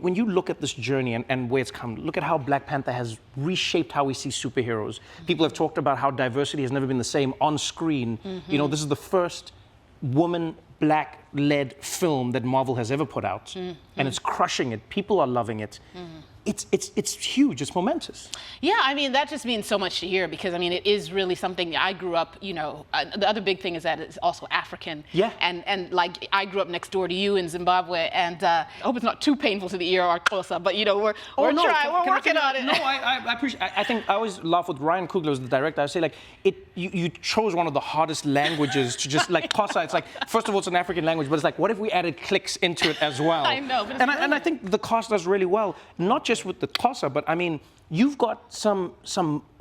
When you look at this journey and where it's come, look at how Black Panther has reshaped how we see superheroes. People have talked about how diversity has never been the same on screen. You know, this is the first woman, Black-led film that Marvel has ever put out. And it's crushing it. People are loving it. It's huge, it's momentous. Yeah, I mean, that just means so much to hear because, I mean, it is really something I grew up, you know, the other big thing is that it's also African. Yeah. And like, I grew up next door to you in Zimbabwe, and I hope it's not too painful to the ear or closer, but, you know, we're trying, we're working on it. No, I appreciate I think I always laugh with Ryan Coogler as the director. I say, like, you chose one of the hardest languages to just, like, Xhosa. It's like, first of all, it's an African language, but it's like, what if we added clicks into it as well? I know, but and I think the cast does really well, not just with the Xhosa, but I mean, you've got some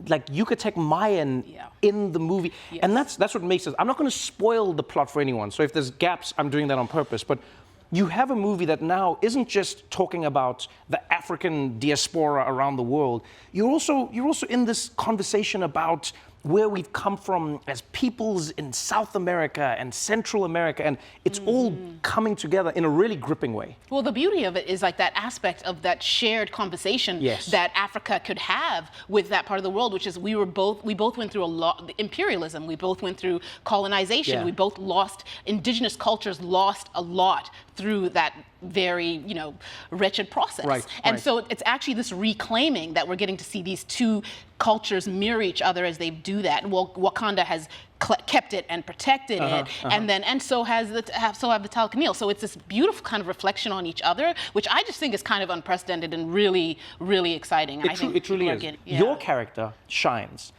like Yucatec Mayan in the movie, and that's what makes it. I'm not going to spoil the plot for anyone, so if there's gaps, I'm doing that on purpose. But you have a movie that now isn't just talking about the African diaspora around the world. You're also in this conversation about where we've come from as peoples in South America and Central America, and it's all coming together in a really gripping way. Well, the beauty of it is like that aspect of that shared conversation that Africa could have with that part of the world, which is we both went through a lot, imperialism, we both went through colonization, we both lost, indigenous cultures lost a lot through that very, you know, wretched process. And so it's actually this reclaiming that we're getting to see these two cultures mirror each other as they do that. And Wakanda has kept it and protected it, and so have the Talcanil. So it's this beautiful kind of reflection on each other, which I just think is kind of unprecedented and really, really exciting. And it truly is. Your character shines.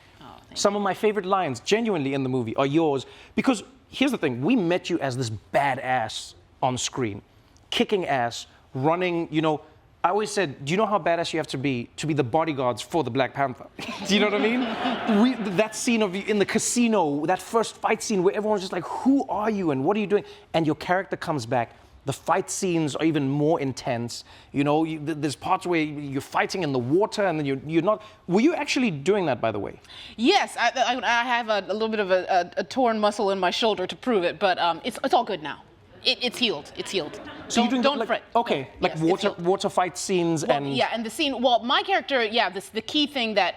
Some of my favorite lines, genuinely, in the movie are yours, because here's the thing: we met you as this badass on screen, kicking ass, running, you know. I always said, do you know how badass you have to be the bodyguards for the Black Panther? Do you know what I mean? That scene of you in the casino, that first fight scene where everyone's just like, who are you and what are you doing? And your character comes back. The fight scenes are even more intense. You know, there's parts where you're fighting in the water and then you're not. Were you actually doing that, by the way? Yes, I have a little bit of a torn muscle in my shoulder to prove it, but it's all good now. It's healed. It's healed. So don't fret. Okay, like water fight scenes and. Yeah, and the scene. Well, my character. Yeah, the key thing that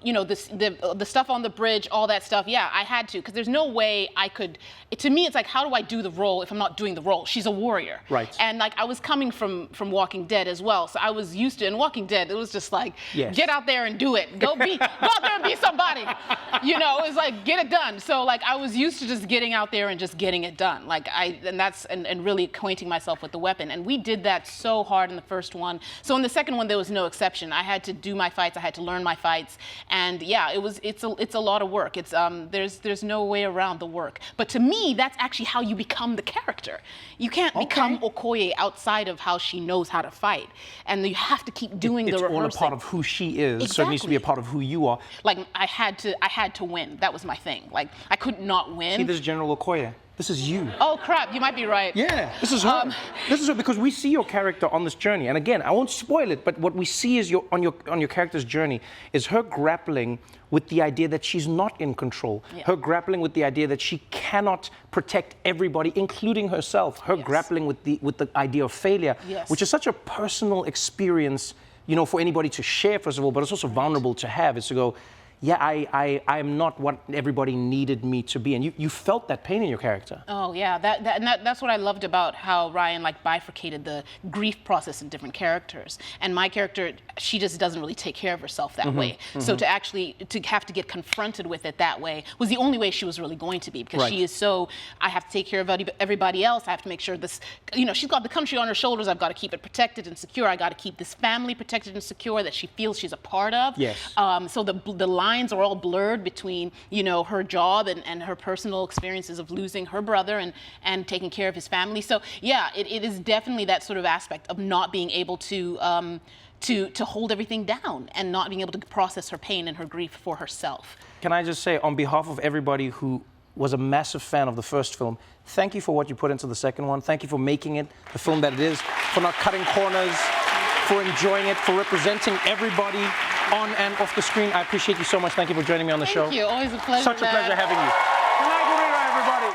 you know, the stuff on the bridge, all that stuff. Yeah, I had to, because there's no way I could. To me, it's like, how do I do the role if I'm not doing the role? She's a warrior. Right. And like, I was coming from Walking Dead as well, so I was used to. In Walking Dead, it was just like, get out there and do it. Go out there and be somebody. You know, it's like, get it done. So like, I was used to just getting out there and just getting it done. Like and really acquainting myself with the weapon. And we did that so hard in the first one. So in the second one, there was no exception. I had to do my fights. I had to learn my fights. And yeah, it's a lot of work. It's there's no way around the work. But to me, that's actually how you become the character. You can't become Okoye outside of how she knows how to fight. And you have to keep doing the rehearsing. It's all a part of who she is. Exactly. So it needs to be a part of who you are. Like, I had to win. That was my thing. Like, I could not win. See, this is General Okoye. This is you. Oh crap, you might be right. Yeah, this is her. This is her, because we see your character on this journey. And again, I won't spoil it, but what we see is on your character's journey is her grappling with the idea that she's not in control. Her grappling with the idea that she cannot protect everybody, including herself. Her grappling with the idea of failure, which is such a personal experience, you know, for anybody to share, first of all, but it's also vulnerable to have. Is to go, yeah, I'm not what everybody needed me to be. And you felt that pain in your character. Oh, yeah. That's what I loved about how Ryan, like, bifurcated the grief process in different characters. And my character, she just doesn't really take care of herself that way. So to have to get confronted with it that way was the only way she was really going to be, because she is so, I have to take care of everybody else. I have to make sure this, you know, she's got the country on her shoulders. I've got to keep it protected and secure. I got to keep this family protected and secure that she feels she's a part of. Yes. So the lines are all blurred between, you know, her job and her personal experiences of losing her brother and taking care of his family. So yeah, it is definitely that sort of aspect of not being able to hold everything down and not being able to process her pain and her grief for herself. Can I just say, on behalf of everybody who was a massive fan of the first film, thank you for what you put into the second one. Thank you for making it the film that it is, for not cutting corners, for enjoying it, for representing everybody on and off the screen. I appreciate you so much. Thank you for joining me on the show. Thank you. Always a pleasure. Such a pleasure having you.